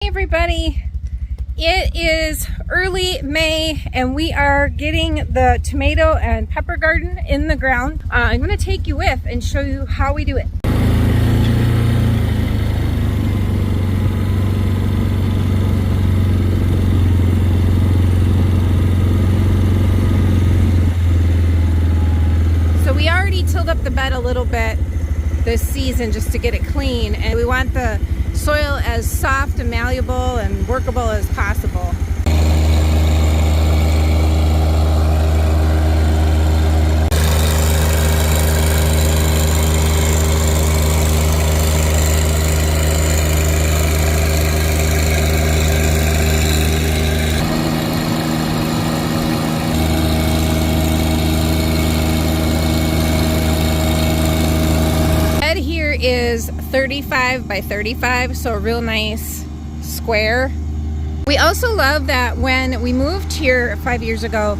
Hey everybody, it is early May and we are getting the tomato and pepper garden in the ground. I'm going to take you with and show you how we do it. So we already tilled up the bed a little bit this season just to get it clean, and we want the soil as soft and malleable and workable as possible. Is 35 by 35, so a real nice square. We also love that when we moved here 5 years ago,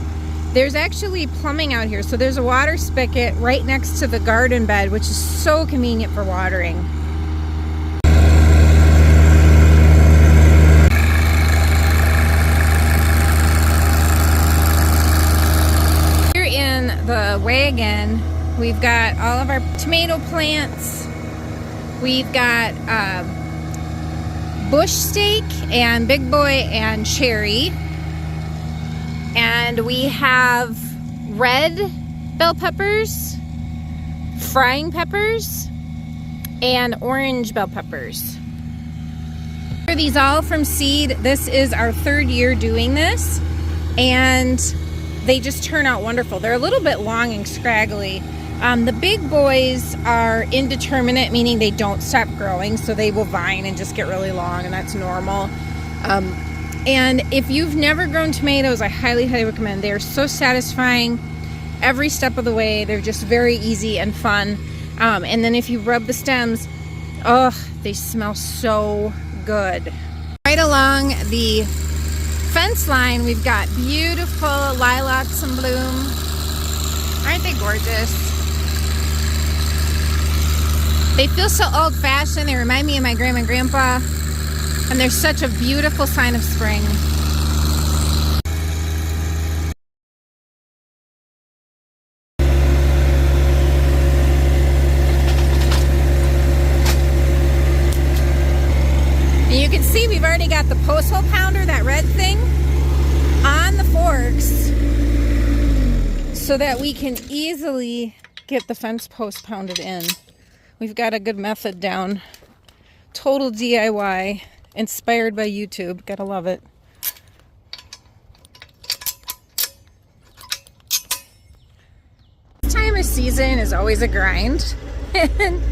there's actually plumbing out here, so there's a water spigot right next to the garden bed, which is so convenient for watering. Here in the wagon, we've got all of our tomato plants. We've got bush steak and big boy and cherry. And we have red bell peppers, frying peppers, and orange bell peppers. Are these all from seed? This is our third year doing this, and they just turn out wonderful. They're a little bit long and scraggly. The big boys are indeterminate, meaning they don't stop growing, so they will vine and just get really long, and that's normal. And if you've never grown tomatoes, I highly recommend. They are so satisfying every step of the way. They're just very easy and fun. And then if you rub the stems, oh, they smell so good. Right along the fence line, we've got beautiful lilacs in bloom. Aren't they gorgeous? They feel so old-fashioned. They remind me of my grandma and grandpa, and they're such a beautiful sign of spring. And you can see we've already got the post hole pounder, that red thing, on the forks so that we can easily get the fence post pounded in. We've got a good method down. Total DIY, inspired by YouTube. Gotta love it. This time of season is always a grind. And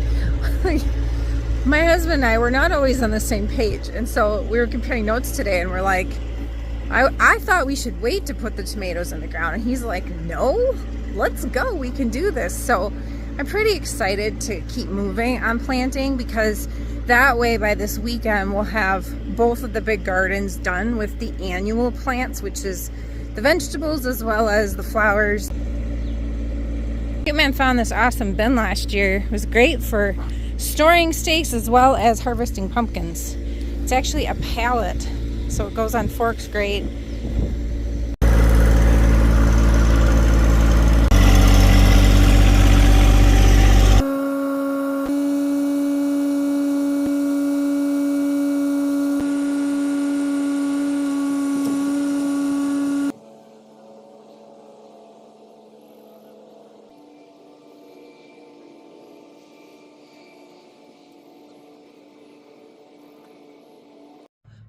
my husband and I were not always on the same page. And so we were comparing notes today, and we're like, I thought we should wait to put the tomatoes in the ground. And he's like, no, let's go. We can do this. So I'm pretty excited to keep moving on planting, because that way by this weekend we'll have both of the big gardens done with the annual plants, which is the vegetables as well as the flowers. Man found this awesome bin last year. It was great for storing steaks as well as harvesting pumpkins. It's actually a pallet, so it goes on forks great.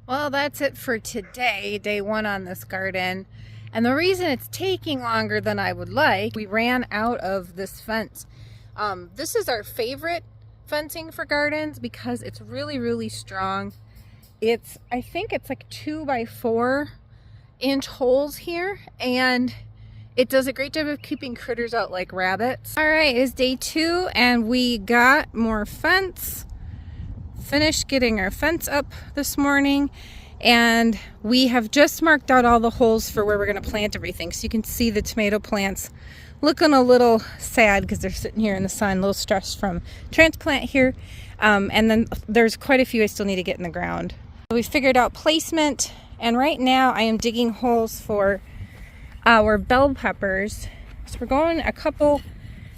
Well, that's it for today, day one on this garden. And the reason it's taking longer than I would like, we ran out of this fence. This is our favorite fencing for gardens because it's really strong. I think it's like 2 by 4 inch holes here, and it does a great job of keeping critters out like rabbits. All right, it's day 2 and we got more fence. Finished getting our fence up this morning, and we have just marked out all the holes for where we're going to plant everything. So you can see the tomato plants looking a little sad because they're sitting here in the sun, a little stressed from transplant here. And then there's quite a few I still need to get in the ground. We figured out placement, and right now I am digging holes for our bell peppers. So we're going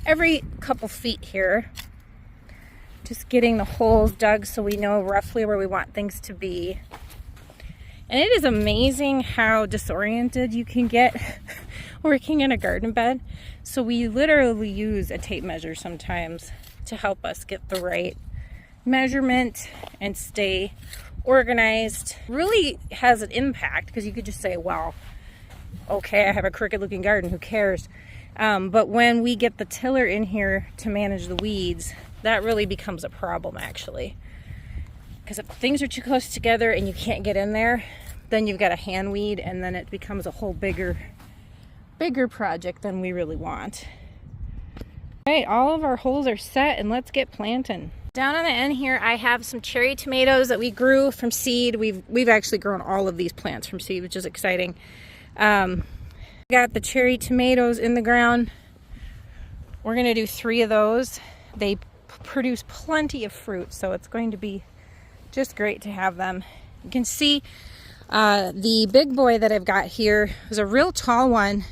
every couple feet here. Just getting the holes dug so we know roughly where we want things to be. And it is amazing how disoriented you can get working in a garden bed. So we literally use a tape measure sometimes to help us get the right measurement and stay organized. Really has an impact, because you could just say, well, okay, I have a crooked looking garden, who cares? But when we get the tiller in here to manage the weeds, that really becomes a problem, actually. Because if things are too close together and you can't get in there, then you've got a hand weed, and then it becomes a whole bigger project than we really want. All right, all of our holes are set, and let's get planting. Down on the end here, I have some cherry tomatoes that we grew from seed. We've actually grown all of these plants from seed, which is exciting. Got the cherry tomatoes in the ground. We're gonna do 3 of those. They produce plenty of fruit, so it's going to be just great to have them. You can see the big boy that I've got here is a real tall one.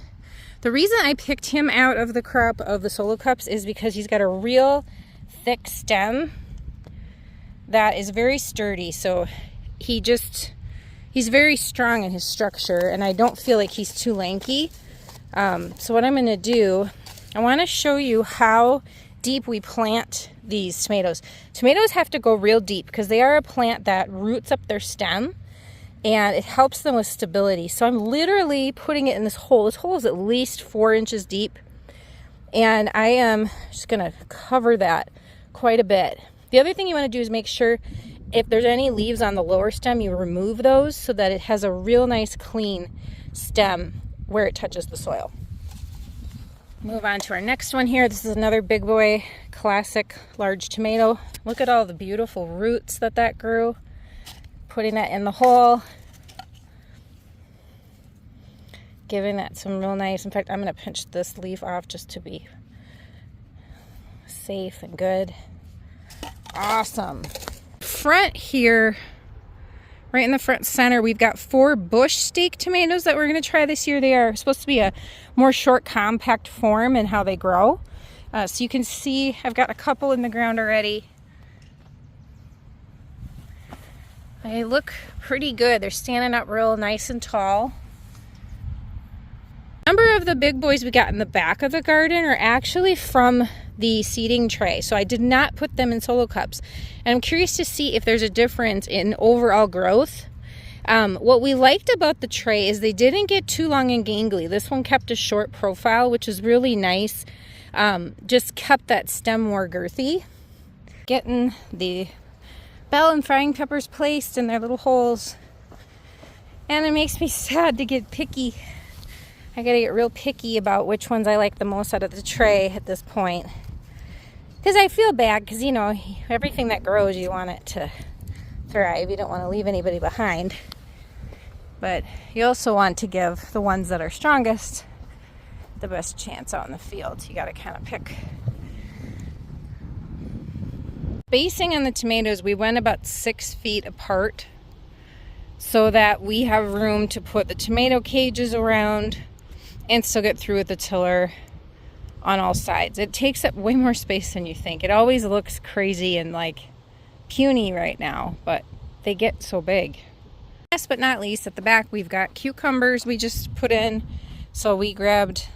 The reason I picked him out of the crop of the solo cups is because he's got a real thick stem that is very sturdy. So he's very strong in his structure, and I don't feel like he's too lanky. So what I'm gonna do, I wanna show you how deep we plant these tomatoes. Tomatoes have to go real deep because they are a plant that roots up their stem, and it helps them with stability. So I'm literally putting it in this hole. This hole is at least 4 inches deep, and I am just gonna cover that quite a bit. The other thing you wanna do is make sure if there's any leaves on the lower stem, you remove those so that it has a real nice clean stem where it touches the soil. Move on to our next one here. This is another big boy, classic large tomato. Look at all the beautiful roots that grew. Putting that in the hole. Giving that some real nice, in fact, I'm gonna pinch this leaf off just to be safe and good. Awesome. Front here, right in the front center, we've got 4 bush steak tomatoes that we're going to try this year. They are supposed to be a more short, compact form in how they grow. So you can see I've got a couple in the ground already. They look pretty good. They're standing up real nice and tall. A number of the big boys we got in the back of the garden are actually from the seeding tray, so I did not put them in solo cups, and I'm curious to see if there's a difference in overall growth. What we liked about the tray is they didn't get too long and gangly. This one kept a short profile, which is really nice. Just kept that stem more girthy. Getting the bell and frying peppers placed in their little holes, and it makes me sad to get picky. I gotta get real picky about which ones I like the most out of the tray at this point. Because I feel bad, because, you know, everything that grows, you want it to thrive. You don't want to leave anybody behind. But you also want to give the ones that are strongest the best chance out in the field. You gotta kind of pick. Spacing on the tomatoes, we went about 6 feet apart so that we have room to put the tomato cages around and still get through with the tiller on all sides. It takes up way more space than you think. It always looks crazy and like puny right now, but they get so big. Last but not least, at the back we've got cucumbers we just put in. So we grabbed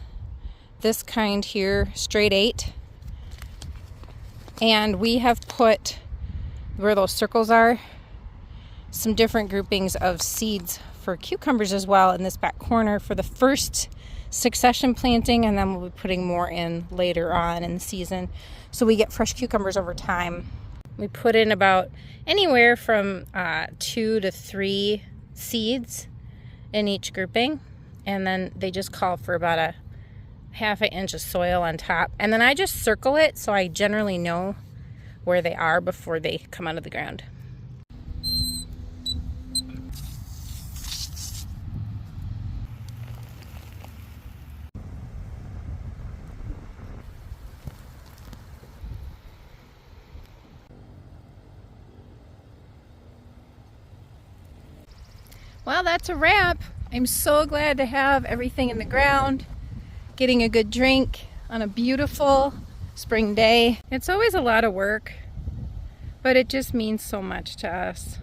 this kind here, straight 8, and we have put, where those circles are, some different groupings of seeds for cucumbers as well in this back corner for the first succession planting, and then we'll be putting more in later on in the season so we get fresh cucumbers over time. We put in about anywhere from 2 to 3 seeds in each grouping, and then they just call for about a ½ inch of soil on top, and then I just circle it so I generally know where they are before they come out of the ground. Well, that's a wrap. I'm so glad to have everything in the ground, getting a good drink on a beautiful spring day. It's always a lot of work, but it just means so much to us.